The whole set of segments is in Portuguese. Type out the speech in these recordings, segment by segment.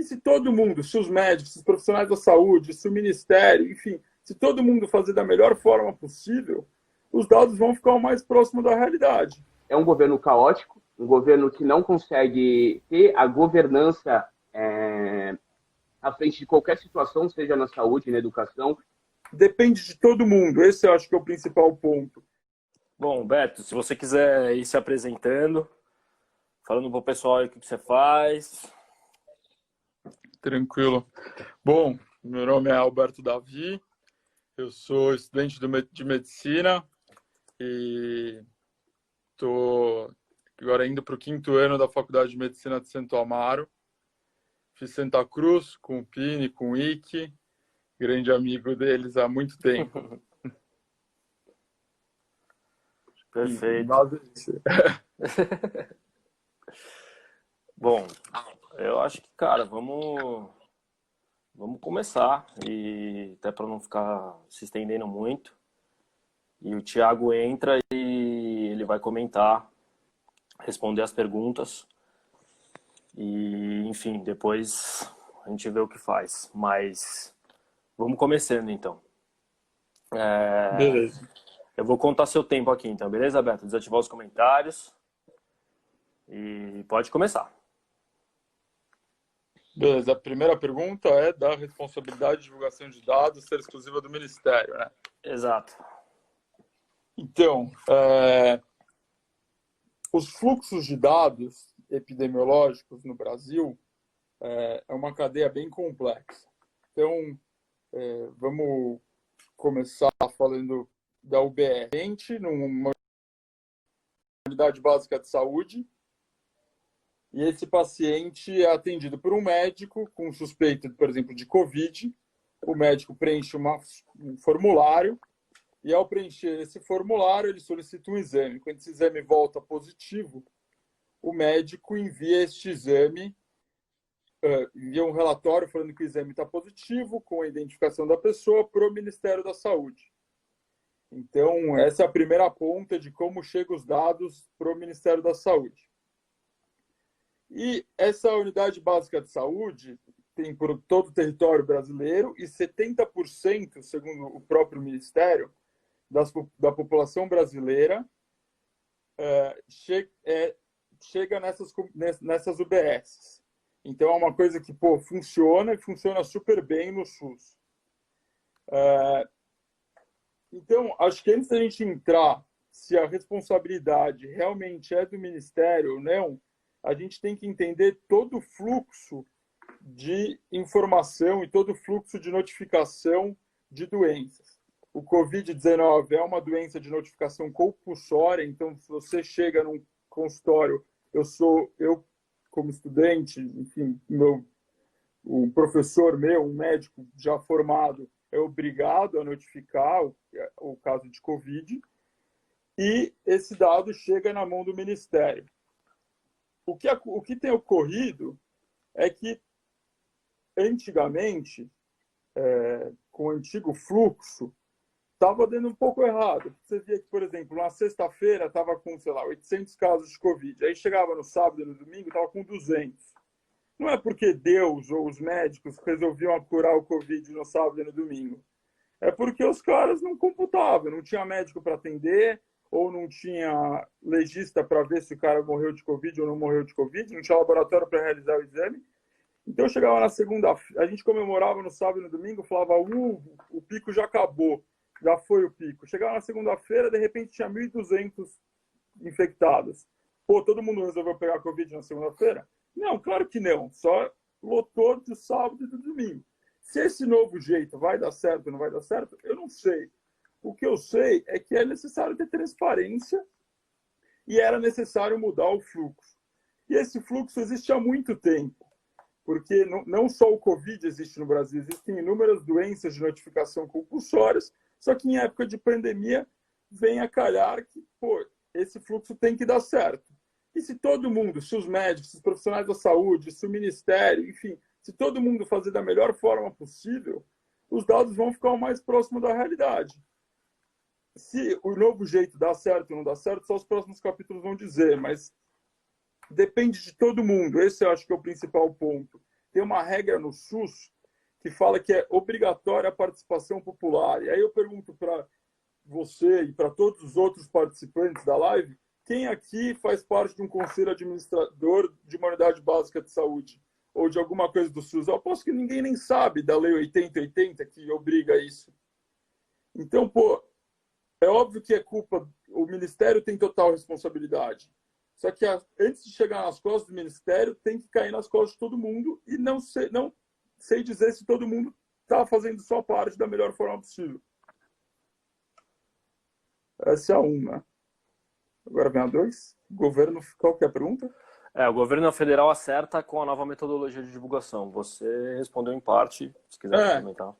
E se todo mundo, se os médicos, se os profissionais da saúde, se o ministério, enfim, se todo mundo fazer da melhor forma possível, os dados vão ficar o mais próximo da realidade. É um governo caótico, um governo que não consegue ter a governança à frente de qualquer situação, seja na saúde, na educação. Depende de todo mundo, esse eu acho que é o principal ponto. Bom, Beto, se você quiser ir se apresentando, falando para o pessoal aí o que você faz. Tranquilo. Bom, meu nome é Alberto Davi, eu sou estudante de medicina e estou agora indo para o 5º ano da Faculdade de Medicina de Santo Amaro. Fiz Santa Cruz com o Pini, com o Ike, grande amigo deles há muito tempo. Perfeito. Bom, eu acho que, cara, vamos começar, e até para não ficar se estendendo muito. E o Thiago entra e ele vai comentar, responder as perguntas. E, enfim, depois a gente vê o que faz. Mas vamos começando, então. Beleza. Eu vou contar seu tempo aqui, então, beleza, Beto? Desativar os comentários. E pode começar. Beleza. A primeira pergunta é da responsabilidade de divulgação de dados ser exclusiva do Ministério, né? Exato. Então, os fluxos de dados epidemiológicos no Brasil é uma cadeia bem complexa. Então, vamos começar falando da UBS. A gente, numa unidade básica de saúde, e esse paciente é atendido por um médico com suspeita, por exemplo, de Covid. O médico preenche um formulário e, ao preencher esse formulário, ele solicita um exame. Quando esse exame volta positivo, o médico envia este exame, envia um relatório falando que o exame está positivo, com a identificação da pessoa, para o Ministério da Saúde. Então, essa é a primeira ponta de como chegam os dados para o Ministério da Saúde. E essa unidade básica de saúde tem por todo o território brasileiro e 70%, segundo o próprio Ministério, da população brasileira chega nessas UBSs. Então, é uma coisa que funciona e funciona super bem no SUS. Então, acho que antes da gente entrar se a responsabilidade realmente é do Ministério ou não, a gente tem que entender todo o fluxo de informação e todo o fluxo de notificação de doenças. O Covid-19 é uma doença de notificação compulsória, então, se você chega num consultório, eu como estudante, enfim, um professor meu, um médico já formado, é obrigado a notificar o caso de Covid, e esse dado chega na mão do Ministério. O que tem ocorrido é que, antigamente, com o antigo fluxo, estava dando um pouco errado. Você via que, por exemplo, na sexta-feira estava com, 800 casos de Covid. Aí chegava no sábado e no domingo, estava com 200. Não é porque Deus ou os médicos resolviam curar o Covid no sábado e no domingo. É porque os caras não computavam, não tinha médico para atender, ou não tinha legista para ver se o cara morreu de Covid ou não morreu de Covid, não tinha laboratório para realizar o exame. Então, chegava na segunda-feira, a gente comemorava no sábado e no domingo, falava, o pico já acabou, já foi o pico. Chegava na segunda-feira, de repente tinha 1.200 infectados. Todo mundo resolveu pegar Covid na segunda-feira? Não, claro que não, só lotou de sábado e do domingo. Se esse novo jeito vai dar certo ou não vai dar certo, eu não sei. O que eu sei é que é necessário ter transparência e era necessário mudar o fluxo. E esse fluxo existe há muito tempo, porque não só o Covid existe no Brasil, existem inúmeras doenças de notificação compulsórias, só que em época de pandemia vem a calhar que esse fluxo tem que dar certo. E se todo mundo, se os médicos, se os profissionais da saúde, se o Ministério, enfim, se todo mundo fazer da melhor forma possível, os dados vão ficar o mais próximo da realidade. Se o novo jeito dá certo ou não dá certo, só os próximos capítulos vão dizer, mas depende de todo mundo. Esse eu acho que é o principal ponto. tem uma regra no SUS que fala que é obrigatória a participação popular. E aí eu pergunto para você e para todos os outros participantes da live, quem aqui faz parte de um conselho administrador de uma unidade básica de saúde? Ou de alguma coisa do SUS? Eu aposto que ninguém nem sabe da Lei 8080 que obriga isso. Então, pô, é óbvio que é culpa, o Ministério tem total responsabilidade. Só que antes de chegar nas costas do Ministério, tem que cair nas costas de todo mundo e não sei dizer se todo mundo está fazendo sua parte da melhor forma possível. Essa é a 1, né? Agora vem a 2. Governo, qual que é a pergunta? O governo federal acerta com a nova metodologia de divulgação. Você respondeu em parte, se quiser comentar.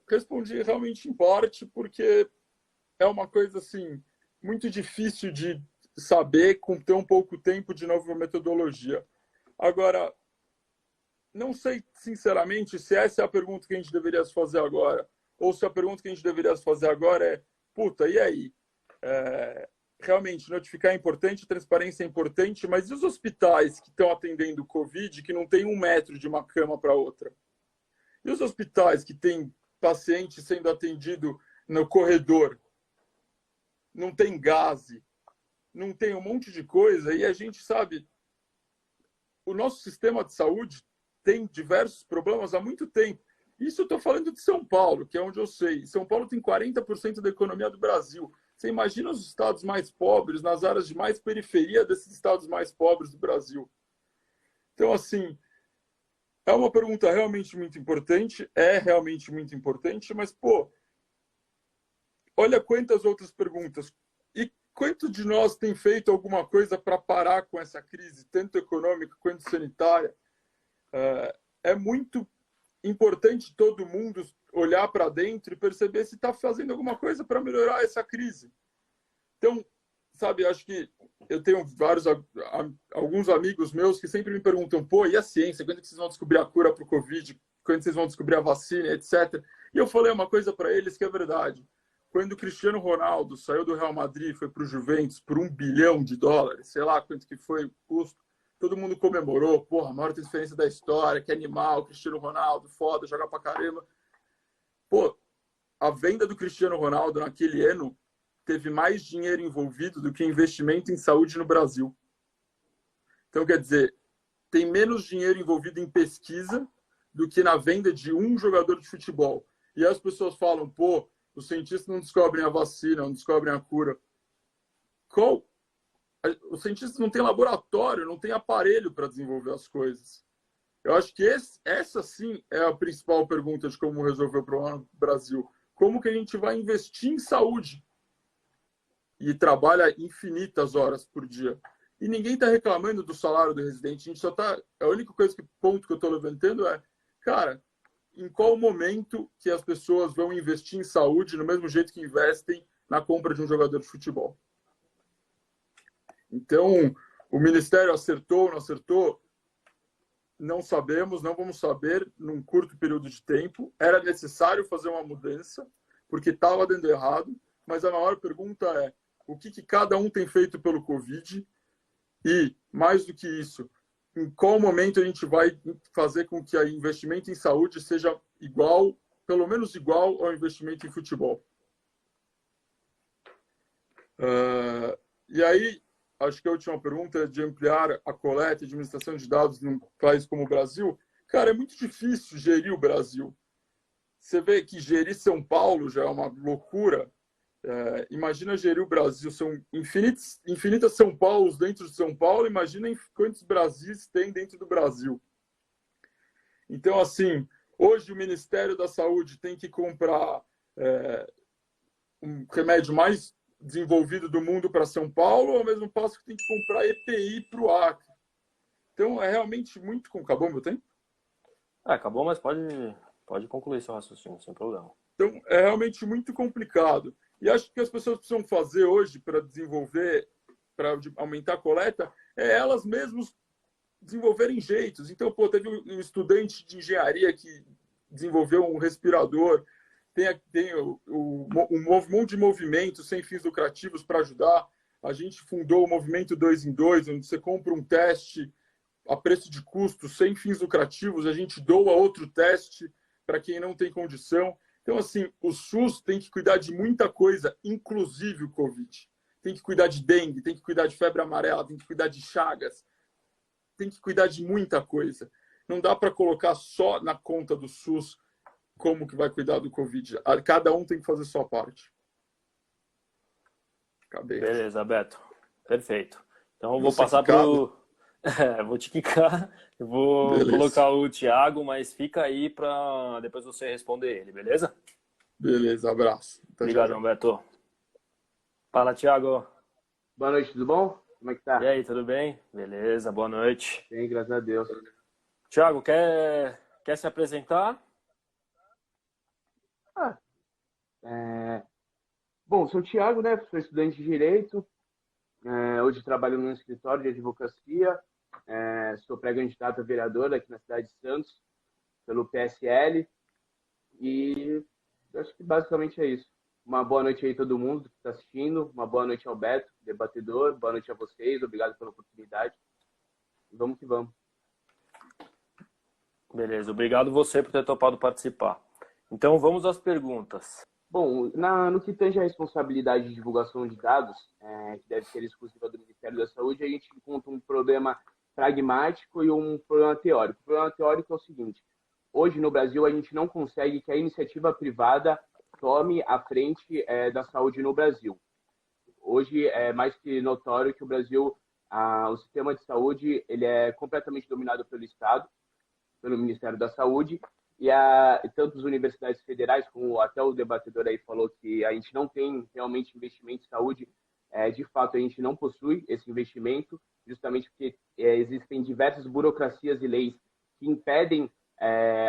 Respondi realmente em parte, porque é uma coisa assim muito difícil de saber com tão pouco tempo de nova metodologia. Agora, não sei sinceramente se essa é a pergunta que a gente deveria se fazer agora, ou se a pergunta que a gente deveria se fazer agora é, puta, e aí? Realmente, notificar é importante, transparência é importante, mas e os hospitais que estão atendendo o Covid, que não tem 1 metro de uma cama para outra? E os hospitais que têm paciente sendo atendido no corredor? Não tem gás, não tem um monte de coisa, e a gente sabe, o nosso sistema de saúde tem diversos problemas há muito tempo. Isso eu estou falando de São Paulo, que é onde eu sei. São Paulo tem 40% da economia do Brasil. Você imagina os estados mais pobres, nas áreas de mais periferia desses estados mais pobres do Brasil. Então, assim, é uma pergunta realmente muito importante, mas, pô, olha quantas outras perguntas. E quanto de nós tem feito alguma coisa para parar com essa crise, tanto econômica quanto sanitária? É muito importante todo mundo olhar para dentro e perceber se está fazendo alguma coisa para melhorar essa crise. Então, sabe, acho que eu tenho alguns amigos meus que sempre me perguntam, pô, e a ciência? Quando é que vocês vão descobrir a cura para o Covid? Quando vocês vão descobrir a vacina, etc. E eu falei uma coisa para eles que é verdade. Quando o Cristiano Ronaldo saiu do Real Madrid e foi para o Juventus por $1 bilhão, sei lá quanto que foi o custo, todo mundo comemorou, porra, a maior transferência da história, que animal, Cristiano Ronaldo, foda, joga pra caramba. Pô, a venda do Cristiano Ronaldo naquele ano teve mais dinheiro envolvido do que investimento em saúde no Brasil. Então, quer dizer, tem menos dinheiro envolvido em pesquisa do que na venda de um jogador de futebol. E aí as pessoas falam, pô, os cientistas não descobrem a vacina, não descobrem a cura. Os cientistas não têm laboratório, não têm aparelho para desenvolver as coisas. Eu acho que essa sim é a principal pergunta de como resolver o problema no Brasil. Como que a gente vai investir em saúde? E trabalha infinitas horas por dia. E ninguém está reclamando do salário do residente. A gente só tá. A única ponto que eu estou levantando é, cara, em qual momento que as pessoas vão investir em saúde no mesmo jeito que investem na compra de um jogador de futebol? Então, o Ministério acertou ou não acertou? Não sabemos, não vamos saber num curto período de tempo. Era necessário fazer uma mudança, porque estava dando errado, mas a maior pergunta é o que cada um tem feito pelo Covid e, mais do que isso, em qual momento a gente vai fazer com que o investimento em saúde seja igual, pelo menos igual ao investimento em futebol. E aí, acho que a última pergunta é de ampliar a coleta e administração de dados num país como o Brasil. Cara, é muito difícil gerir o Brasil. Você vê que gerir São Paulo já é uma loucura. Imagina gerir o Brasil. São infinitas São Paulos dentro de São Paulo. Imagina quantos Brasis tem dentro do Brasil. Então, assim, hoje o Ministério da Saúde tem que comprar um remédio mais desenvolvido do mundo para São Paulo, ao mesmo passo que tem que comprar EPI para o Acre. Então, é realmente muito... Acabou meu tempo? Acabou, mas pode concluir seu raciocínio, sem problema. Então, é realmente muito complicado. E acho que as pessoas precisam fazer hoje para desenvolver, para aumentar a coleta, é elas mesmas desenvolverem jeitos. Então, pô, teve um estudante de engenharia que desenvolveu um respirador, tem um monte de movimentos sem fins lucrativos para ajudar. A gente fundou o movimento 2 em 2, onde você compra um teste a preço de custo, sem fins lucrativos, a gente doa outro teste para quem não tem condição. Então, assim, o SUS tem que cuidar de muita coisa, inclusive o Covid. Tem que cuidar de dengue, tem que cuidar de febre amarela, tem que cuidar de chagas, tem que cuidar de muita coisa. Não dá para colocar só na conta do SUS como que vai cuidar do Covid. Cada um tem que fazer sua parte. Acabei. Beleza, Beto. Perfeito. Então eu vou passar pro... vou te quicar, vou Beleza. colocar o Thiago, mas fica aí para depois você responder ele, beleza? Beleza, abraço. Obrigadão, Beto. Fala, Thiago. Boa noite, tudo bom? Como é que tá? E aí, tudo bem? Beleza, boa noite. Bem, graças a Deus. Thiago, quer se apresentar? Bom, sou o Thiago, né? Sou estudante de Direito. Hoje trabalho num escritório de advocacia. Sou pré-candidato a vereador aqui na cidade de Santos, pelo PSL. E acho que basicamente é isso. Uma boa noite aí a todo mundo que está assistindo. Uma boa noite ao Beto, debatedor. Boa noite a vocês. Obrigado pela oportunidade. E vamos que vamos. Beleza, obrigado você por ter topado participar. Então vamos às perguntas. Bom, no que tange a responsabilidade de divulgação de dados, que deve ser exclusiva do Ministério da Saúde, a gente encontra um problema pragmático e um problema teórico. O problema teórico é o seguinte: hoje no Brasil a gente não consegue que a iniciativa privada tome a frente da saúde no Brasil. Hoje é mais que notório que o Brasil, o sistema de saúde, ele é completamente dominado pelo Estado, pelo Ministério da Saúde, e tanto as universidades federais, como até o debatedor aí falou que a gente não tem realmente investimento em saúde, de fato a gente não possui esse investimento, justamente porque existem diversas burocracias e leis que impedem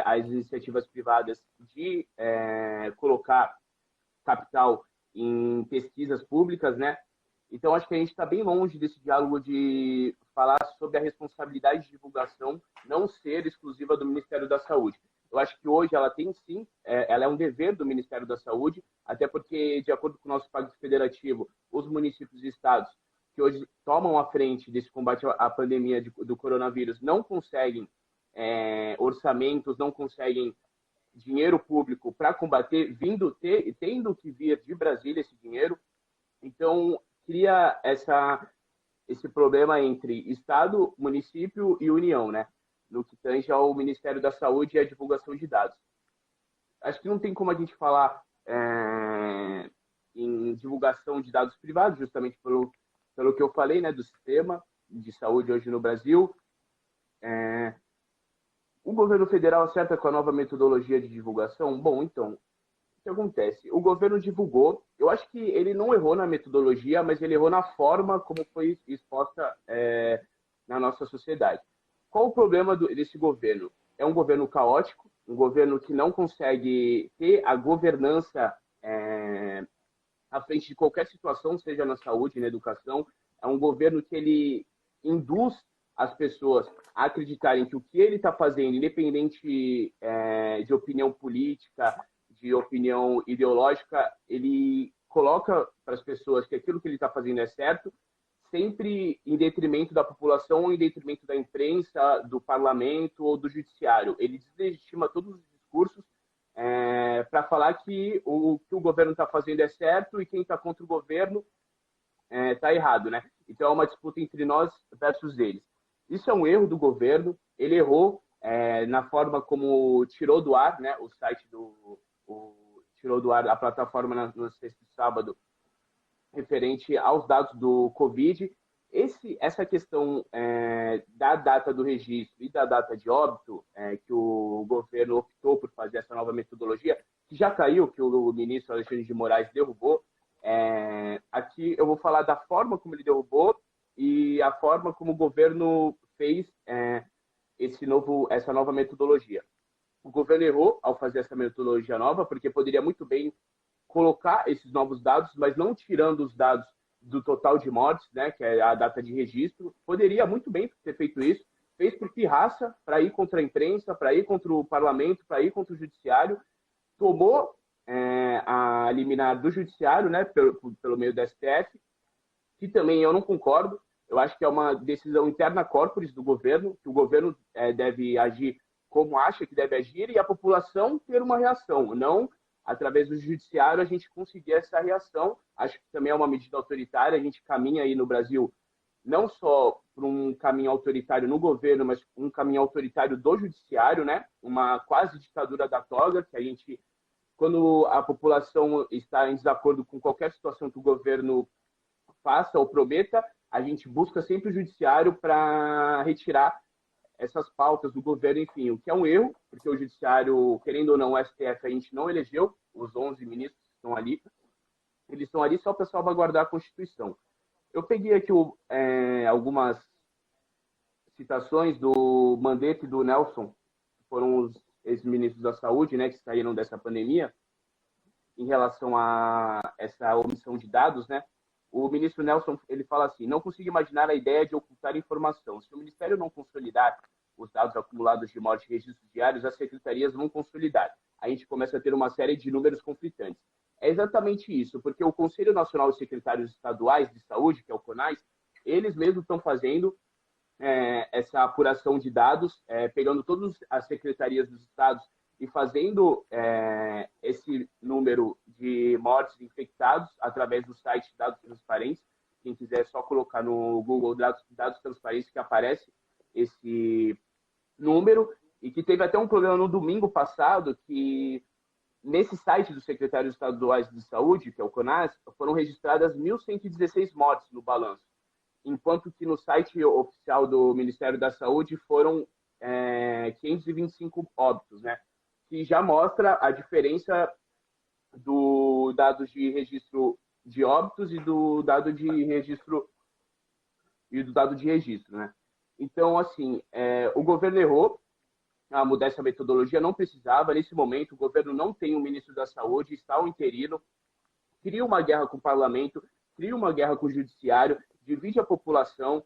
as iniciativas privadas de colocar capital em pesquisas públicas, né? Então, acho que a gente está bem longe desse diálogo de falar sobre a responsabilidade de divulgação não ser exclusiva do Ministério da Saúde. Eu acho que hoje ela tem sim, ela é um dever do Ministério da Saúde, até porque, de acordo com o nosso Pacto Federativo, os municípios e estados que hoje tomam a frente desse combate à pandemia do coronavírus não conseguem orçamentos, não conseguem dinheiro público para combater, tendo que vir de Brasília esse dinheiro. Então, cria esse problema entre Estado, município e União, né? No que tange ao Ministério da Saúde e a divulgação de dados. Acho que não tem como a gente falar em divulgação de dados privados, justamente pelo que eu falei, né, do sistema de saúde hoje no Brasil. O governo federal acerta com a nova metodologia de divulgação? Bom, então, o que acontece? O governo divulgou, eu acho que ele não errou na metodologia, mas ele errou na forma como foi exposta na nossa sociedade. Qual o problema desse governo? É um governo caótico, um governo que não consegue ter a governança à frente de qualquer situação, seja na saúde, na educação. É um governo que ele induz as pessoas a acreditarem que o que ele está fazendo, independente de opinião política, de opinião ideológica, ele coloca para as pessoas que aquilo que ele está fazendo é certo, sempre em detrimento da população ou em detrimento da imprensa, do parlamento ou do judiciário. Ele deslegitima todos os discursos para falar que o que o governo está fazendo é certo e quem está contra o governo está errado, né? Então é uma disputa entre nós versus eles. Isso é um erro do governo. Ele errou na forma como tirou do ar, né, o site tirou do ar a plataforma no sexto sábado referente aos dados do Covid. Essa questão da data do registro e da data de óbito, que o governo optou por fazer essa nova metodologia, que já caiu, que o ministro Alexandre de Moraes derrubou. Aqui eu vou falar da forma como ele derrubou e a forma como o governo fez essa nova metodologia. O governo errou ao fazer essa metodologia nova, porque poderia muito bem colocar esses novos dados, mas não tirando os dados do total de mortes, né, que é a data de registro. Poderia muito bem ter feito isso, fez por pirraça, para ir contra a imprensa, para ir contra o parlamento, para ir contra o judiciário, tomou a liminar do judiciário, né, pelo meio do STF, que também eu não concordo. Eu acho que é uma decisão interna corporis do governo, que o governo deve agir como acha que deve agir e a população ter uma reação, não através do judiciário a gente conseguir essa reação. Acho que também é uma medida autoritária, a gente caminha aí no Brasil não só para um caminho autoritário no governo, mas um caminho autoritário do judiciário, né? Uma quase ditadura da toga, que a gente, quando a população está em desacordo com qualquer situação que o governo faça ou prometa, a gente busca sempre o judiciário para retirar essas pautas do governo, enfim, o que é um erro, porque o judiciário, querendo ou não, o STF a gente não elegeu, os 11 ministros que estão ali, eles estão ali só para salvaguardar a Constituição. Eu peguei aqui algumas citações do Mandetta e do Nelson, que foram os ex-ministros da Saúde, né, que saíram dessa pandemia, em relação a essa omissão de dados, né? O ministro Nelson, ele fala assim: não consigo imaginar a ideia de ocultar informação. Se o Ministério não consolidar os dados acumulados de morte e registros diários, as secretarias vão consolidar. A gente começa a ter uma série de números conflitantes. É exatamente isso, porque o Conselho Nacional de Secretários Estaduais de Saúde, que é o CONAS, eles mesmos estão fazendo essa apuração de dados, pegando todas as secretarias dos estados e fazendo esse número de mortes infectados através do site Dados Transparentes. Quem quiser é só colocar no Google Dados Transparentes que aparece esse número, e que teve até um problema no domingo passado, que nesse site dos secretários estaduais de saúde, que é o CONAS, foram registradas 1.116 mortes no balanço, enquanto que no site oficial do Ministério da Saúde foram 525 óbitos, né? Que já mostra a diferença do dado de registro de óbitos e do dado de registro né? Então, assim, o governo errou a mudar essa metodologia, não precisava. Nesse momento, o governo não tem um ministro da Saúde, está o interino, cria uma guerra com o parlamento, cria uma guerra com o judiciário, divide a população.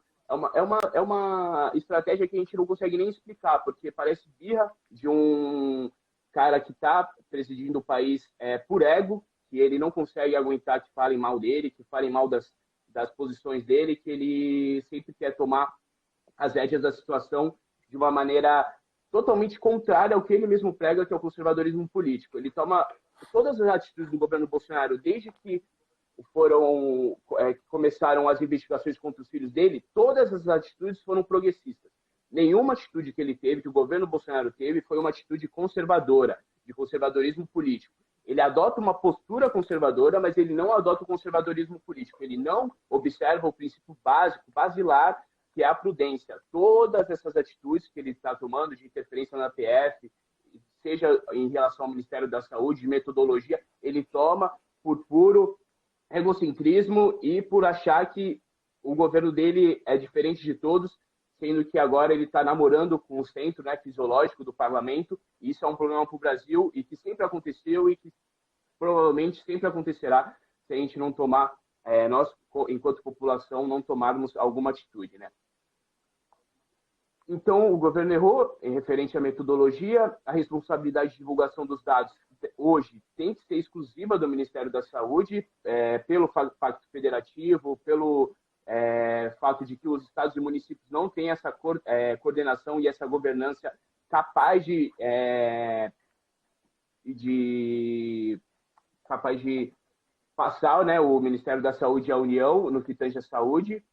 É uma estratégia que a gente não consegue nem explicar, porque parece birra de um cara que está presidindo o país por ego, que ele não consegue aguentar que falem mal dele, que falem mal das posições dele, que ele sempre quer tomar as rédeas da situação de uma maneira totalmente contrária ao que ele mesmo prega, que é o conservadorismo político. Ele toma todas as atitudes do governo Bolsonaro, desde que começaram as investigações contra os filhos dele, todas as atitudes foram progressistas. Nenhuma atitude que ele teve, que o governo Bolsonaro teve, foi uma atitude conservadora, de conservadorismo político. Ele adota uma postura conservadora, mas ele não adota o conservadorismo político. Ele não observa o princípio básico, basilar, que é a prudência. Todas essas atitudes que ele está tomando de interferência na PF, seja em relação ao Ministério da Saúde, de metodologia, ele toma por puro egocentrismo e por achar que o governo dele é diferente de todos, sendo que agora ele está namorando com o centro, né, fisiológico do parlamento, e isso é um problema para o Brasil e que sempre aconteceu e que provavelmente sempre acontecerá se a gente não tomar, nós, enquanto população, não tomarmos alguma atitude, né? Então, o governo errou em referente à metodologia. A responsabilidade de divulgação dos dados hoje tem que ser exclusiva do Ministério da Saúde, pelo Pacto Federativo, pelo fato de que os estados e municípios não têm essa coordenação e essa governança capaz de passar, né, o Ministério da Saúde à União no que tange à saúde.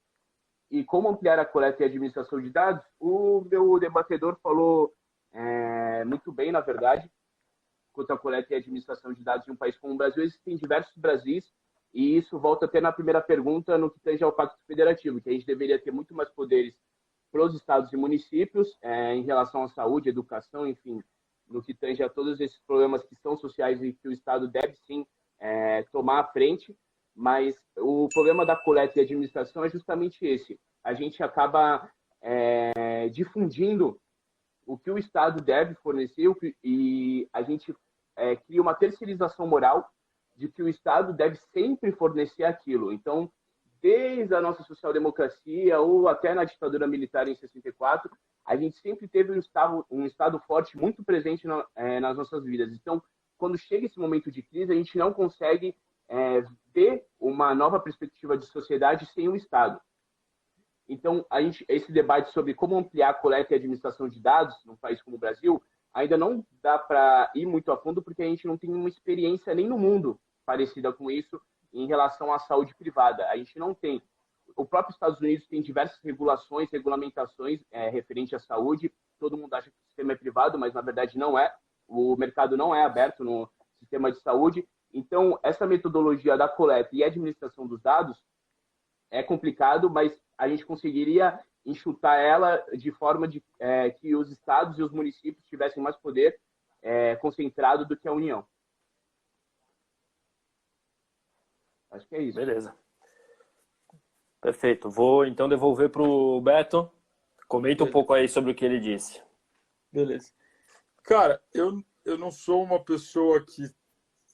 E como ampliar a coleta e administração de dados, o meu debatedor falou muito bem, na verdade, quanto à coleta e administração de dados em um país como o Brasil. Existem diversos Brasis, e isso volta até na primeira pergunta no que tange ao Pacto Federativo, que a gente deveria ter muito mais poderes para os estados e municípios em relação à saúde, educação, enfim, no que tange a todos esses problemas que são sociais e que o Estado deve sim tomar à frente. Mas o problema da coleta e administração é justamente esse. A gente acaba difundindo o que o Estado deve fornecer e a gente cria uma terceirização moral de que o Estado deve sempre fornecer aquilo. Então, desde a nossa social-democracia ou até na ditadura militar em 64, a gente sempre teve um Estado forte muito presente nas nossas vidas. Então, quando chega esse momento de crise, a gente não consegue ver uma nova perspectiva de sociedade sem o Estado. Então, esse debate sobre como ampliar a coleta e administração de dados num país como o Brasil ainda não dá para ir muito a fundo, porque a gente não tem uma experiência nem no mundo parecida com isso em relação à saúde privada. A gente não tem. O próprio Estados Unidos tem diversas regulações, regulamentações referente à saúde. Todo mundo acha que o sistema é privado, mas na verdade não é. O mercado não é aberto no sistema de saúde. Então, essa metodologia da coleta e administração dos dados é complicado, mas a gente conseguiria enxutar ela de forma que os estados e os municípios tivessem mais poder concentrado do que a União. Acho que é isso. Beleza. Perfeito. Vou então devolver para o Beto. Comenta um pouco aí sobre o que ele disse. Beleza. Cara, eu não sou uma pessoa que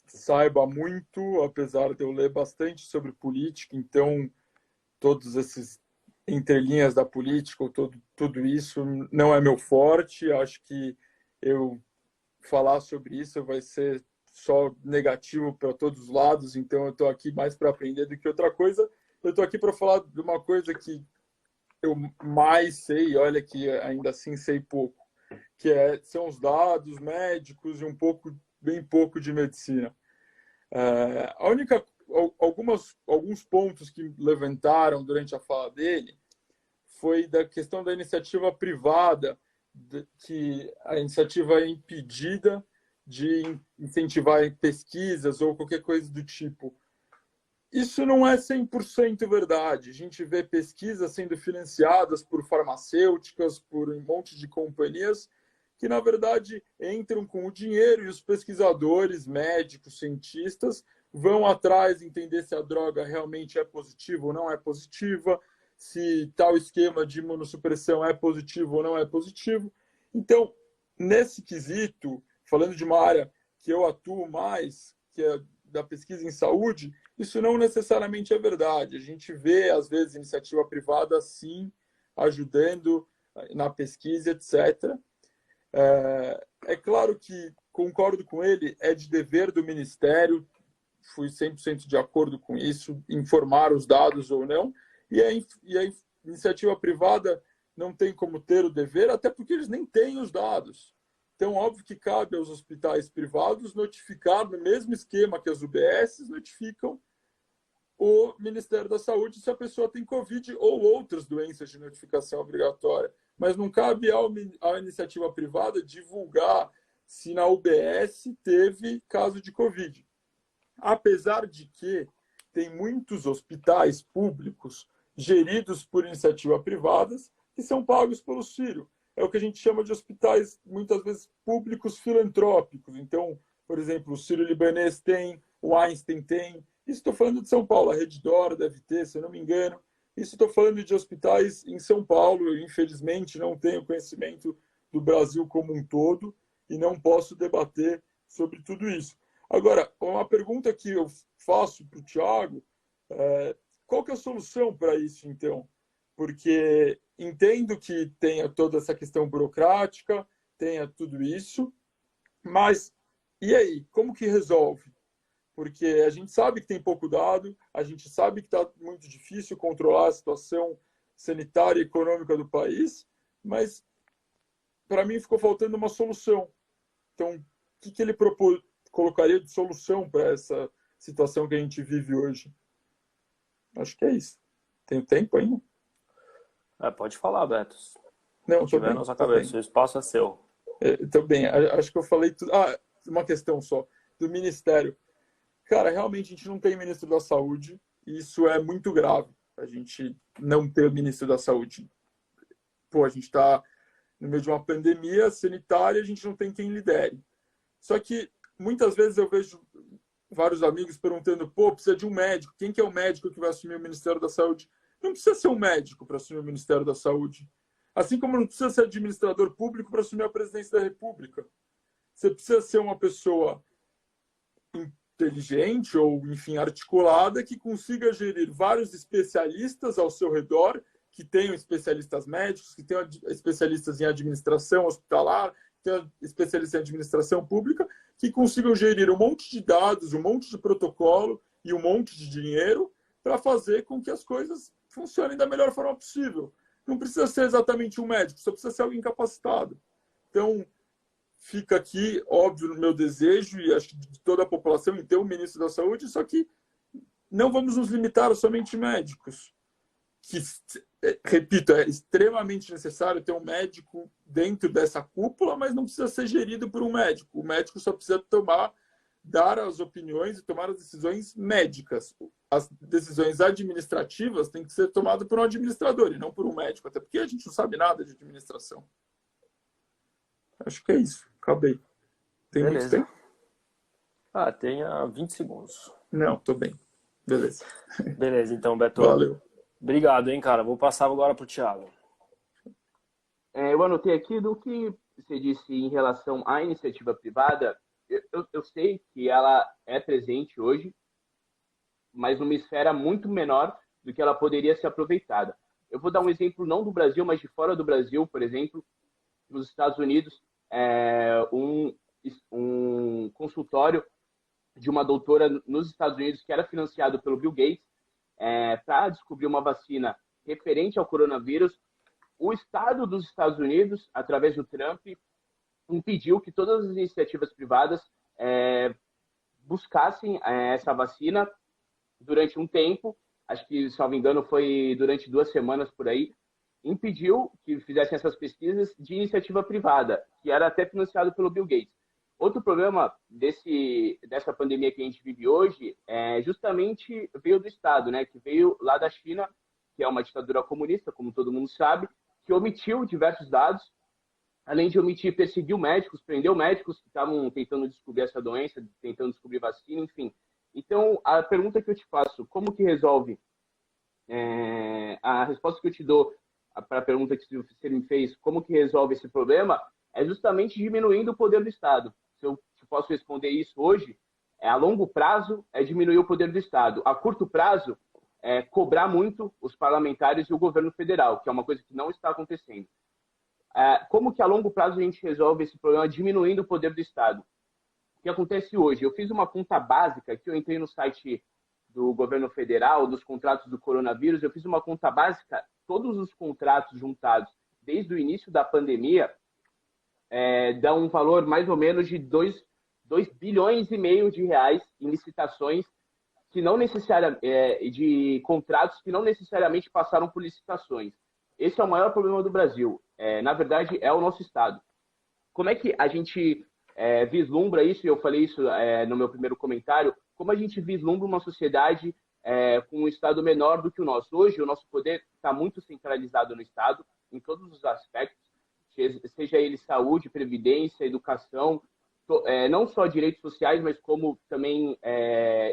saiba muito, apesar de eu ler bastante sobre política, então todos esses entrelinhas da política, ou tudo isso não é meu forte. Acho que eu falar sobre isso vai ser só negativo para todos os lados, então eu estou aqui mais para aprender do que outra coisa. Eu estou aqui para falar de uma coisa que eu mais sei, olha que ainda assim sei pouco, que são os dados médicos e bem pouco de medicina. Alguns pontos que levantaram durante a fala dele foi da questão da iniciativa privada, que a iniciativa é impedida de incentivar pesquisas ou qualquer coisa do tipo. Isso não é 100% verdade. A gente vê pesquisas sendo financiadas por farmacêuticas, por um monte de companhias que, na verdade, entram com o dinheiro e os pesquisadores, médicos, cientistas vão atrás entender se a droga realmente é positiva ou não é positiva, se tal esquema de imunossupressão é positivo ou não é positivo. Então, nesse quesito, falando de uma área que eu atuo mais, que é da pesquisa em saúde, isso não necessariamente é verdade. A gente vê, às vezes, iniciativa privada, sim, ajudando na pesquisa, etc. É claro que concordo com ele, é de dever do Ministério, fui 100% de acordo com isso, informar os dados ou não, e a iniciativa privada não tem como ter o dever, até porque eles nem têm os dados. Então, óbvio que cabe aos hospitais privados notificar, no mesmo esquema que as UBSs notificam o Ministério da Saúde se a pessoa tem Covid ou outras doenças de notificação obrigatória. Mas não cabe à iniciativa privada divulgar se na UBS teve caso de Covid. Apesar de que tem muitos hospitais públicos geridos por iniciativas privadas que são pagos pelo Sírio. É o que a gente chama de hospitais, muitas vezes, públicos filantrópicos. Então, por exemplo, o Sírio-Libanês tem, o Einstein tem. Isso estou falando de São Paulo, a Rede D'Or deve ter, se eu não me engano. Isso estou falando de hospitais em São Paulo. Eu, infelizmente, não tenho conhecimento do Brasil como um todo e não posso debater sobre tudo isso. Agora, uma pergunta que eu faço para o Thiago, qual que é a solução para isso, então? Porque entendo que tenha toda essa questão burocrática, tenha tudo isso, mas e aí? Como que resolve? Porque a gente sabe que tem pouco dado, a gente sabe que está muito difícil controlar a situação sanitária e econômica do país, mas para mim ficou faltando uma solução. Então, o que ele colocaria de solução para essa situação que a gente vive hoje? Acho que é isso. Tenho tempo ainda? Pode falar, Beto. Não, estou bem. Na sua cabeça, o espaço é seu. Estou bem. Acho que eu falei tudo. Uma questão só. Do Ministério. Cara, realmente a gente não tem ministro da Saúde. E isso é muito grave. A gente não ter ministro da Saúde. Pô, a gente está no meio de uma pandemia sanitária, a gente não tem quem lidere. Só que muitas vezes eu vejo vários amigos perguntando, precisa de um médico. Quem que é o médico que vai assumir o Ministério da Saúde? Não precisa ser um médico para assumir o Ministério da Saúde. Assim como não precisa ser administrador público para assumir a presidência da República. Você precisa ser uma pessoa inteligente ou, enfim, articulada que consiga gerir vários especialistas ao seu redor, que tenham especialistas médicos, que tenham especialistas em administração hospitalar, que tenham especialistas em administração pública, que consigam gerir um monte de dados, um monte de protocolo e um monte de dinheiro para fazer com que as coisas funcionem da melhor forma possível. Não precisa ser exatamente um médico, só precisa ser alguém capacitado. Então, fica aqui, óbvio, no meu desejo, e acho que de toda a população, em ter um ministro da Saúde, só que não vamos nos limitar a somente médicos. Que, repito, é extremamente necessário ter um médico dentro dessa cúpula, mas não precisa ser gerido por um médico. O médico só precisa dar as opiniões e tomar as decisões médicas. As decisões administrativas têm que ser tomadas por um administrador e não por um médico, até porque a gente não sabe nada de administração. Acho que é isso. Acabei. Tem muito Beleza. tempo? Tenha 20 segundos. Não, tô bem. Beleza. Beleza, então, Beto. Valeu. Obrigado, hein, cara. Vou passar agora pro Thiago. Eu anotei aqui do que você disse em relação à iniciativa privada. Eu sei que ela é presente hoje, mas numa esfera muito menor do que ela poderia ser aproveitada. Eu vou dar um exemplo não do Brasil, mas de fora do Brasil, por exemplo, nos Estados Unidos, um consultório de uma doutora nos Estados Unidos que era financiado pelo Bill Gates para descobrir uma vacina referente ao coronavírus. O Estado dos Estados Unidos, através do Trump, impediu que todas as iniciativas privadas buscassem essa vacina durante um tempo, acho que, se não me engano, foi durante 2 semanas por aí, impediu que fizessem essas pesquisas de iniciativa privada, que era até financiado pelo Bill Gates. Outro problema dessa pandemia que a gente vive hoje justamente veio do Estado, né? Que veio lá da China, que é uma ditadura comunista, como todo mundo sabe, que omitiu diversos dados, além de omitir, perseguiu médicos, prendeu médicos que estavam tentando descobrir essa doença, tentando descobrir vacina, enfim. Então, a pergunta que eu te faço, como que resolve? A resposta que eu te dou para a pergunta que você me fez, como que resolve esse problema, é justamente diminuindo o poder do Estado. Se eu posso responder isso hoje, a longo prazo é diminuir o poder do Estado. A curto prazo é cobrar muito os parlamentares e o governo federal, que é uma coisa que não está acontecendo. Como que a longo prazo a gente resolve esse problema diminuindo o poder do Estado? O que acontece hoje? Eu fiz uma conta básica, que eu entrei no site do governo federal, dos contratos do coronavírus, eu fiz uma conta básica, todos os contratos juntados desde o início da pandemia dá um valor mais ou menos de 2 bilhões e meio de reais em licitações que não de contratos que não necessariamente passaram por licitações. Esse é o maior problema do Brasil. Na verdade, é o nosso Estado. Como é que a gente vislumbra isso? E eu falei isso no meu primeiro comentário. Como a gente vislumbra uma sociedade com um Estado menor do que o nosso? Hoje, o nosso poder está muito centralizado no Estado, em todos os aspectos, seja ele saúde, previdência, educação, não só direitos sociais, mas como também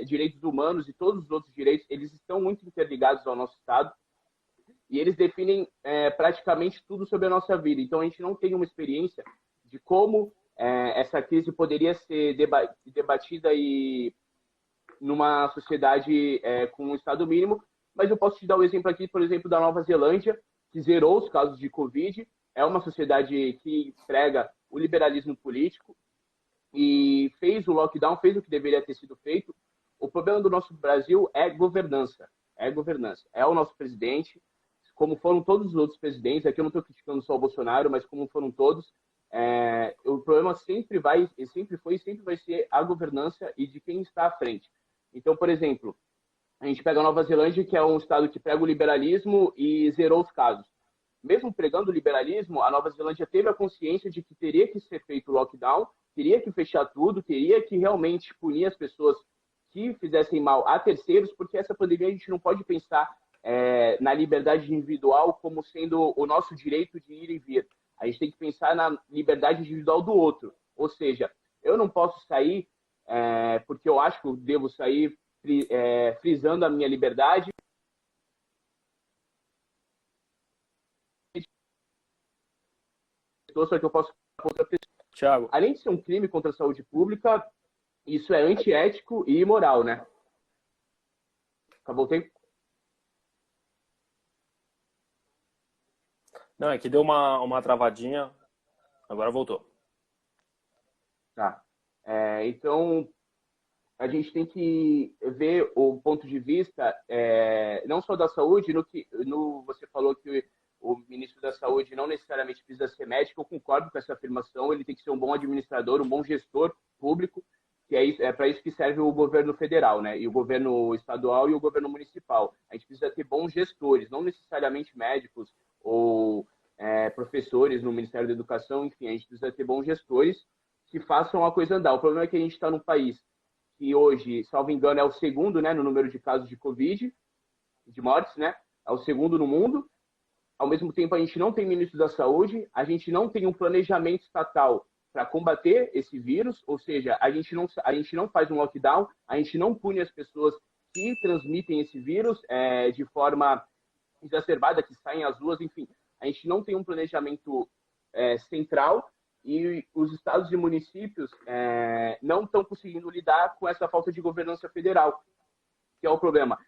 direitos humanos e todos os outros direitos, eles estão muito interligados ao nosso Estado e eles definem praticamente tudo sobre a nossa vida. Então, a gente não tem uma experiência de como essa crise poderia ser debatida numa sociedade com um Estado mínimo, mas eu posso te dar um exemplo aqui, por exemplo, da Nova Zelândia, que zerou os casos de Covid, é uma sociedade que prega o liberalismo político e fez o lockdown, fez o que deveria ter sido feito. O problema do nosso Brasil é governança. É o nosso presidente, como foram todos os outros presidentes. Aqui eu não estou criticando só o Bolsonaro, mas como foram todos. O problema sempre foi e sempre vai ser a governança e de quem está à frente. Então, por exemplo, a gente pega a Nova Zelândia, que é um estado que prega o liberalismo e zerou os casos. Mesmo pregando o liberalismo, a Nova Zelândia teve a consciência de que teria que ser feito o lockdown, teria que fechar tudo, teria que realmente punir as pessoas que fizessem mal a terceiros, porque essa pandemia a gente não pode pensar na liberdade individual como sendo o nosso direito de ir e vir. A gente tem que pensar na liberdade individual do outro. Ou seja, eu não posso sair porque eu acho que eu devo sair frisando a minha liberdade. Só que eu posso contra a pessoa. Thiago. Além de ser um crime contra a saúde pública, isso é antiético e imoral, né? Acabou o tempo? Não, é que deu uma travadinha. Agora voltou. Tá. Então, a gente tem que ver o ponto de vista não só da saúde, você falou que o ministro da Saúde não necessariamente precisa ser médico, eu concordo com essa afirmação, ele tem que ser um bom administrador, um bom gestor público, que é para isso que serve o governo federal, né? E o governo estadual e o governo municipal. A gente precisa ter bons gestores, não necessariamente médicos ou professores no Ministério da Educação, enfim, a gente precisa ter bons gestores que façam a coisa andar. O problema é que a gente está num país que hoje, salvo engano, é o segundo, né, no número de casos de Covid, de mortes, né? É o segundo no mundo. Ao mesmo tempo, a gente não tem ministro da Saúde, a gente não tem um planejamento estatal para combater esse vírus, ou seja, a gente não faz um lockdown, a gente não pune as pessoas que transmitem esse vírus de forma exacerbada, que saem às ruas, enfim. A gente não tem um planejamento central e os estados e municípios não estão conseguindo lidar com essa falta de governança federal, que é o problema.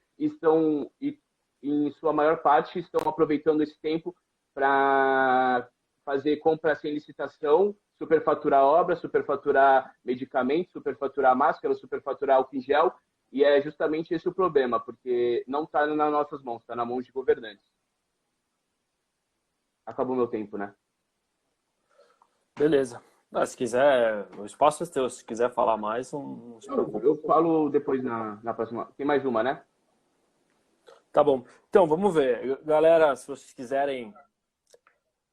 Em sua maior parte, estão aproveitando esse tempo para fazer compra sem licitação, superfaturar obras, superfaturar medicamentos, superfaturar máscara, superfaturar álcool em gel, e é justamente esse o problema, porque não está nas nossas mãos, está na mão de governantes. Acabou meu tempo, né? Beleza. Se quiser, o espaço é teu. Se quiser falar mais, não se preocupe. Eu falo depois na próxima. Tem mais uma, né? Tá bom. Então, vamos ver. Galera, se vocês quiserem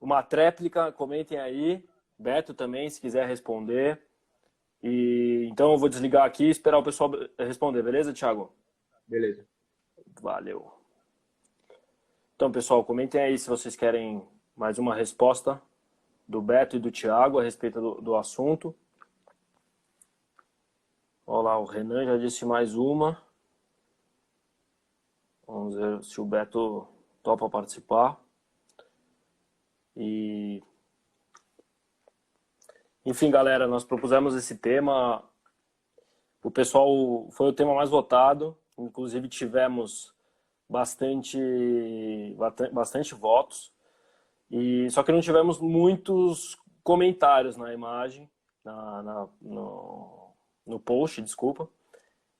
uma tréplica, comentem aí. Beto também, se quiser responder. Então, eu vou desligar aqui e esperar o pessoal responder, beleza, Thiago? Beleza. Valeu. Então, pessoal, comentem aí se vocês querem mais uma resposta do Beto e do Thiago a respeito do assunto. Olha lá, o Renan já disse mais uma. Vamos ver se o Beto topa participar. Enfim, galera, nós propusemos esse tema. O pessoal foi o tema mais votado. Inclusive, tivemos bastante votos. Só que não tivemos muitos comentários na imagem, no post, desculpa.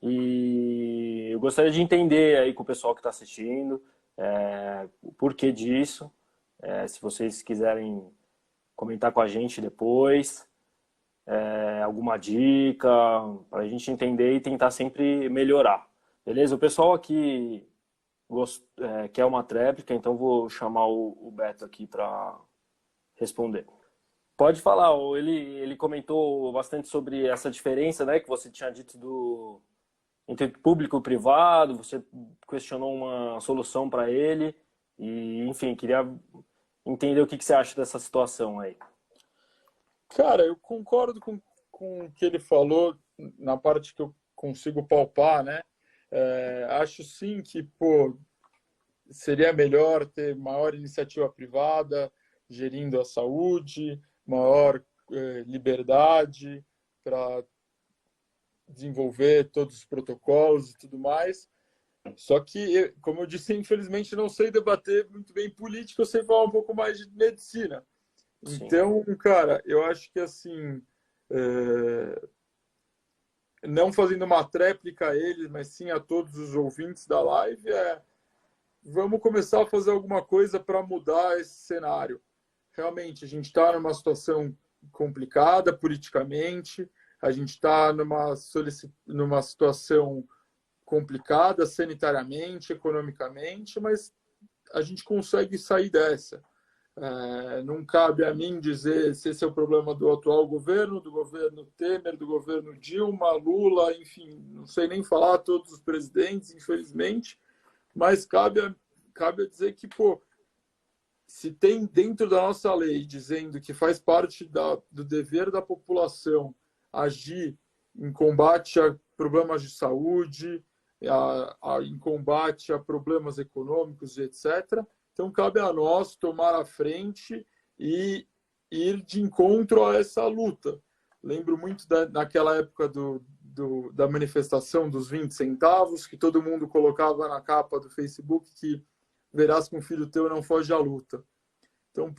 E eu gostaria de entender aí com o pessoal que está assistindo o porquê disso. Se vocês quiserem comentar com a gente depois, alguma dica, para a gente entender e tentar sempre melhorar. Beleza? O pessoal aqui quer uma tréplica, então vou chamar o Beto aqui para responder. Pode falar, ele comentou bastante sobre essa diferença, né, que você tinha dito entre público e privado, você questionou uma solução para ele, enfim, queria entender o que você acha dessa situação aí. Cara, eu concordo com o que ele falou na parte que eu consigo palpar, né? Acho sim que, seria melhor ter maior iniciativa privada, gerindo a saúde, maior liberdade para desenvolver todos os protocolos e tudo mais. Só que, como eu disse, infelizmente não sei debater muito bem política, eu sei falar um pouco mais de medicina. Sim. Então, cara, eu acho que assim, não fazendo uma tréplica a ele, mas sim a todos os ouvintes da live, vamos começar a fazer alguma coisa para mudar esse cenário. Realmente, a gente está numa situação complicada politicamente, a gente está numa situação complicada sanitariamente, economicamente, mas a gente consegue sair dessa. Não cabe a mim dizer se esse é o problema do atual governo, do governo Temer, do governo Dilma, Lula, enfim, não sei nem falar todos os presidentes, infelizmente, mas cabe a dizer que, se tem dentro da nossa lei dizendo que faz parte do dever da população agir em combate a problemas de saúde, em combate a problemas econômicos, etc., então cabe a nós tomar a frente e ir de encontro a essa luta. Lembro muito naquela época da manifestação dos 20 centavos, que todo mundo colocava na capa do Facebook que verás com filho teu não foge à luta. Então,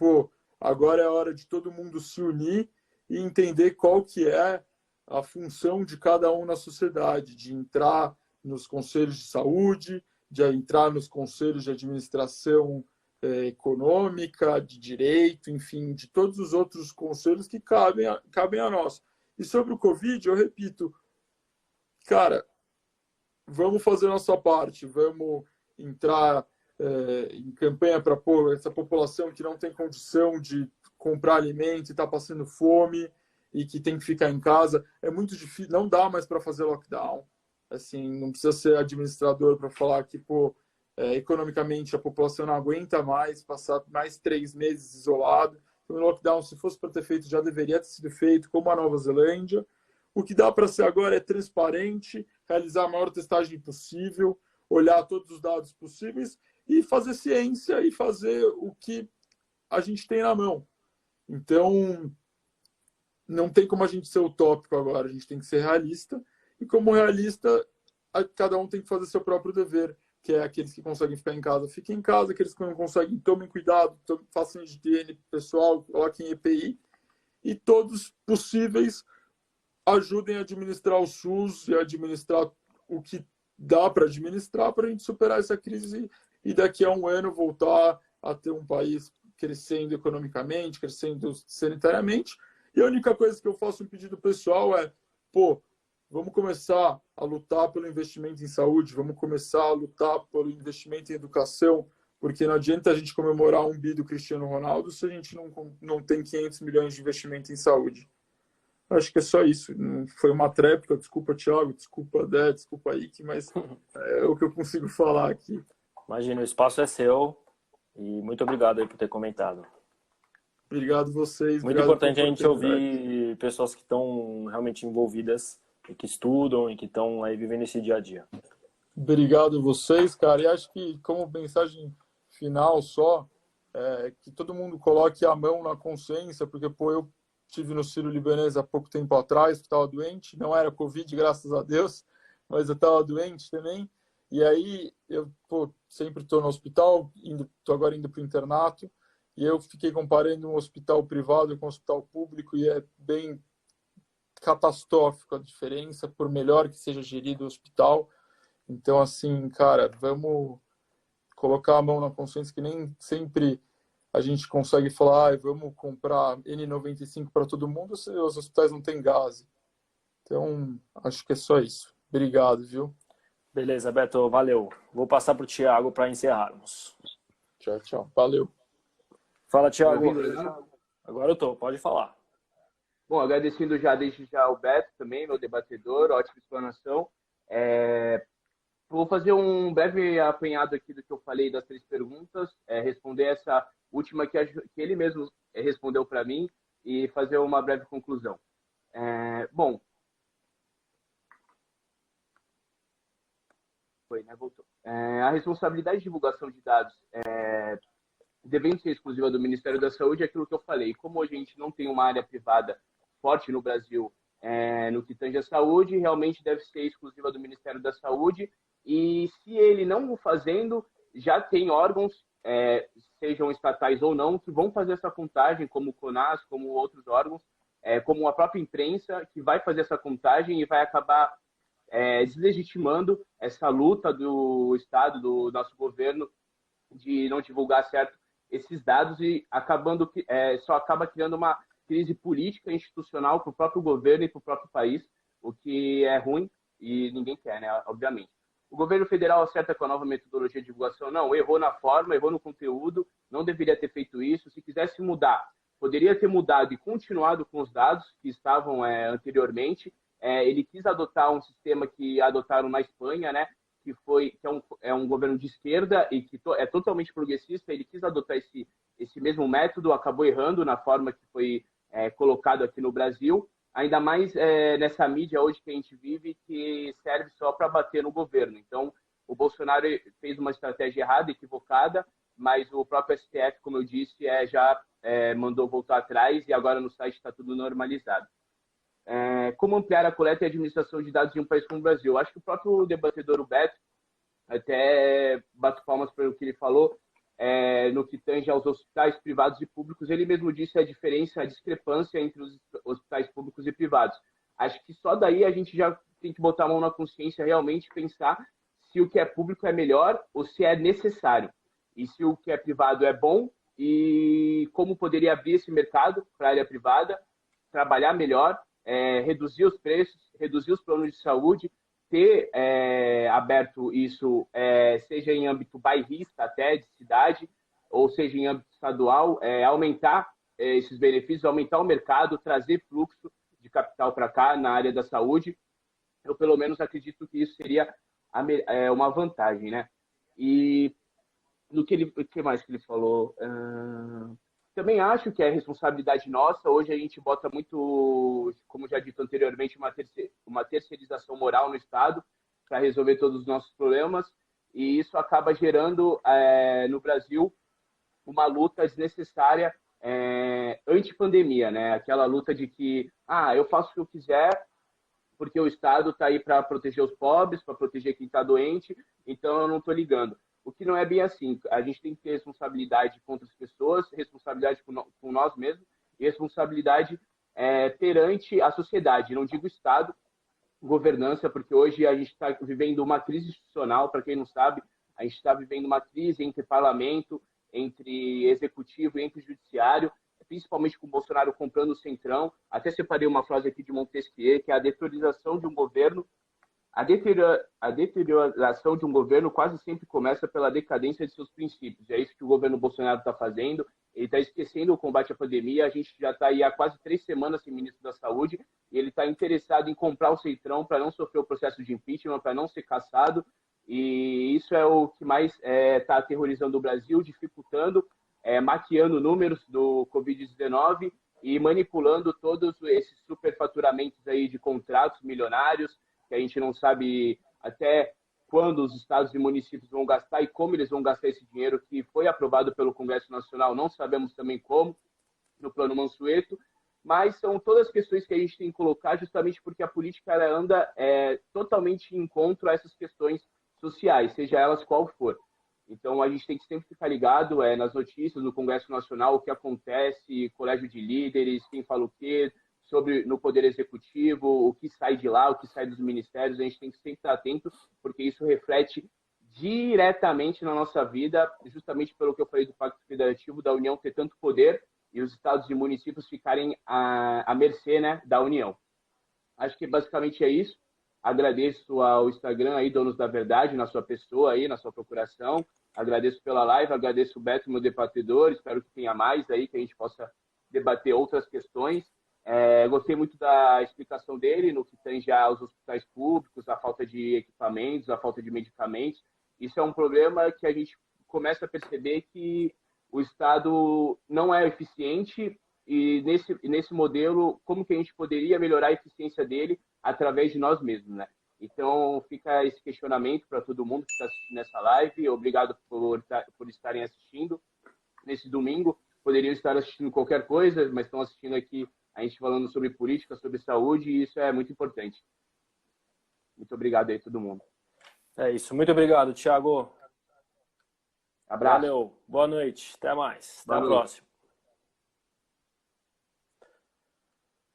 agora é a hora de todo mundo se unir e entender qual que é a função de cada um na sociedade, de entrar nos conselhos de saúde, de entrar nos conselhos de administração econômica, de direito, enfim, de todos os outros conselhos que cabem a nós. E sobre o Covid, eu repito, cara, vamos fazer a nossa parte, vamos entrar em campanha para pôr essa população que não tem condição de comprar alimento e está passando fome e que tem que ficar em casa. É muito difícil, não dá mais para fazer lockdown. Assim, não precisa ser administrador para falar que, pô, economicamente a população não aguenta mais passar mais 3 meses isolado. Então, o lockdown, se fosse para ter feito, já deveria ter sido feito, como a Nova Zelândia. O que dá para ser agora é transparente, realizar a maior testagem possível, olhar todos os dados possíveis e fazer ciência e fazer o que a gente tem na mão. Então, não tem como a gente ser utópico agora, a gente tem que ser realista. E como realista, cada um tem que fazer seu próprio dever, que é aqueles que conseguem ficar em casa, fiquem em casa, aqueles que não conseguem, tomem cuidado, façam higiene pessoal, coloquem EPI, e todos possíveis ajudem a administrar o SUS e a administrar o que dá para administrar para a gente superar essa crise e daqui a um ano voltar a ter um país crescendo economicamente, crescendo sanitariamente. E a única coisa que eu faço um pedido pessoal é, pô, vamos começar a lutar pelo investimento em saúde, vamos começar a lutar pelo investimento em educação, porque não adianta a gente comemorar um bi do Cristiano Ronaldo se a gente não tem 500 milhões de investimento em saúde. Acho que é só isso. Foi uma tréplica, desculpa, Thiago, desculpa, Dé, desculpa, Ike, mas é o que eu consigo falar aqui. Imagina, o espaço é seu e muito obrigado aí por ter comentado. Obrigado vocês. Muito importante a gente ouvir pessoas que estão realmente envolvidas e que estudam e que estão aí vivendo esse dia a dia. Obrigado a vocês, cara. E acho que, como mensagem final só, que todo mundo coloque a mão na consciência, porque, pô, eu estive no Sírio-Libanês há pouco tempo atrás, estava doente, não era Covid, graças a Deus, mas eu estava doente também. E aí, eu sempre estou no hospital, estou agora indo para o internato, e eu fiquei comparando um hospital privado com um hospital público, e é bem catastrófico a diferença, por melhor que seja gerido o hospital. Então, assim, cara, vamos colocar a mão na consciência, que nem sempre a gente consegue falar, vamos comprar N95 para todo mundo, se os hospitais não têm gás. Então, acho que é só isso. Obrigado, viu? Beleza, Beto, valeu. Vou passar para o Thiago para encerrarmos. Tchau, tchau. Valeu. Fala, Thiago. Agora eu tô, pode falar. Bom, agradecendo desde já o Beto também, meu debatedor, ótima explanação. Vou fazer um breve apanhado aqui do que eu falei das 3 perguntas, responder essa última que ele mesmo respondeu para mim e fazer uma breve conclusão. Bom, voltou. A responsabilidade de divulgação de dados devendo ser exclusiva do Ministério da Saúde é aquilo que eu falei. Como hoje a gente não tem uma área privada forte no Brasil no que tange a saúde, realmente deve ser exclusiva do Ministério da Saúde. E se ele não o fazendo, já tem órgãos, sejam estatais ou não, que vão fazer essa contagem, como o CONAS, como outros órgãos, como a própria imprensa, que vai fazer essa contagem e vai acabar deslegitimando essa luta do Estado, do nosso governo, de não divulgar certo esses dados e só acaba criando uma crise política e institucional para o próprio governo e para o próprio país, o que é ruim e ninguém quer, né? Obviamente. O governo federal acerta com a nova metodologia de divulgação? Não, errou na forma, errou no conteúdo, não deveria ter feito isso. Se quisesse mudar, poderia ter mudado e continuado com os dados que estavam anteriormente. Ele quis adotar um sistema que adotaram na Espanha, né? Que é um governo de esquerda e que é totalmente progressista. Ele quis adotar esse mesmo método, acabou errando na forma que foi colocado aqui no Brasil, ainda mais nessa mídia hoje que a gente vive, que serve só para bater no governo. Então, o Bolsonaro fez uma estratégia errada, equivocada, mas o próprio STF, como eu disse, já mandou voltar atrás e agora no site está tudo normalizado. Como ampliar a coleta e administração de dados em um país como o Brasil? Eu acho que o próprio debatedor, o Beto, até bato palmas pelo que ele falou, no que tange aos hospitais privados e públicos. Ele mesmo disse a diferença, a discrepância entre os hospitais públicos e privados. acho que só daí a gente já tem que botar a mão na consciência realmente e pensar se o que é público é melhor ou se é necessário. E se o que é privado é bom e como poderia abrir esse mercado para a área privada, trabalhar melhor, reduzir os preços, reduzir os planos de saúde, ter aberto isso, seja em âmbito bairrista até, de cidade, ou seja em âmbito estadual, aumentar esses benefícios, aumentar o mercado, trazer fluxo de capital para cá na área da saúde. Eu, pelo menos, acredito que isso seria uma vantagem, né? E no que mais que ele falou? Também acho que é responsabilidade nossa. Hoje a gente bota muito, como já dito anteriormente, uma terceirização moral no Estado para resolver todos os nossos problemas, e isso acaba gerando no Brasil uma luta desnecessária anti-pandemia, né? Aquela luta de que eu faço o que eu quiser porque o Estado está aí para proteger os pobres, para proteger quem está doente, então eu não estou ligando. O que não é bem assim. A gente tem que ter responsabilidade com outras pessoas, responsabilidade com nós mesmos e responsabilidade perante a sociedade. Não digo Estado, governança, porque hoje a gente está vivendo uma crise institucional. Para quem não sabe, a gente está vivendo uma crise entre parlamento, entre executivo e entre judiciário, principalmente com o Bolsonaro comprando o Centrão. Até separei uma frase aqui de Montesquieu, que é a deteriorização de um governo. A deterioração de um governo quase sempre começa pela decadência de seus princípios. É isso que o governo Bolsonaro está fazendo. Ele está esquecendo o combate à pandemia. A gente já está aí há quase 3 semanas sem ministro da Saúde, e ele está interessado em comprar o Centrão para não sofrer o processo de impeachment, para não ser cassado. E isso é o que mais está aterrorizando o Brasil, dificultando, maquiando números do Covid-19 e manipulando todos esses superfaturamentos aí de contratos milionários, que a gente não sabe até quando os estados e municípios vão gastar e como eles vão gastar esse dinheiro que foi aprovado pelo Congresso Nacional, não sabemos também como, no Plano Mansueto, mas são todas questões que a gente tem que colocar justamente porque a política ela anda totalmente em encontro a essas questões sociais, seja elas qual for. Então, a gente tem que sempre ficar ligado nas notícias do Congresso Nacional, o que acontece, colégio de líderes, quem fala o quê, no Poder Executivo, o que sai de lá, o que sai dos ministérios. A gente tem que sempre estar atento, porque isso reflete diretamente na nossa vida, justamente pelo que eu falei do Pacto Federativo, da União ter tanto poder e os estados e municípios ficarem à mercê, né, da União. Acho que basicamente é isso. Agradeço ao Instagram aí, Donos da Verdade, na sua pessoa aí, na sua procuração. Agradeço pela live, agradeço o Beto, meu debatedor. Espero que tenha mais aí, que a gente possa debater outras questões. Gostei muito da explicação dele no que tange aos hospitais públicos, a falta de equipamentos, a falta de medicamentos. Isso é um problema que a gente começa a perceber que o Estado não é eficiente, e nesse modelo, como que a gente poderia melhorar a eficiência dele através de nós mesmos, né? Então, fica esse questionamento para todo mundo que está assistindo essa live. Obrigado por estarem assistindo nesse domingo. Poderiam estar assistindo qualquer coisa, mas estão assistindo aqui a gente falando sobre política, sobre saúde, e isso é muito importante. Muito obrigado aí, todo mundo. É isso. Muito obrigado, Thiago. Abraço. Valeu. Boa noite. Até mais. Até a próxima.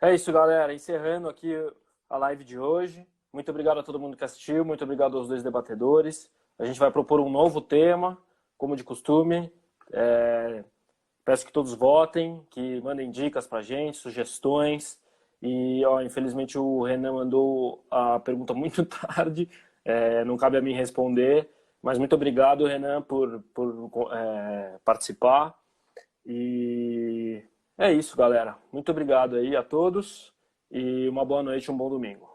É isso, galera. Encerrando aqui a live de hoje. Muito obrigado a todo mundo que assistiu. Muito obrigado aos 2 debatedores. A gente vai propor um novo tema, como de costume. Peço que todos votem, que mandem dicas pra gente, sugestões. E, infelizmente, o Renan mandou a pergunta muito tarde. Não cabe a mim responder. Mas muito obrigado, Renan, por participar. E é isso, galera. Muito obrigado aí a todos. E uma boa noite, um bom domingo.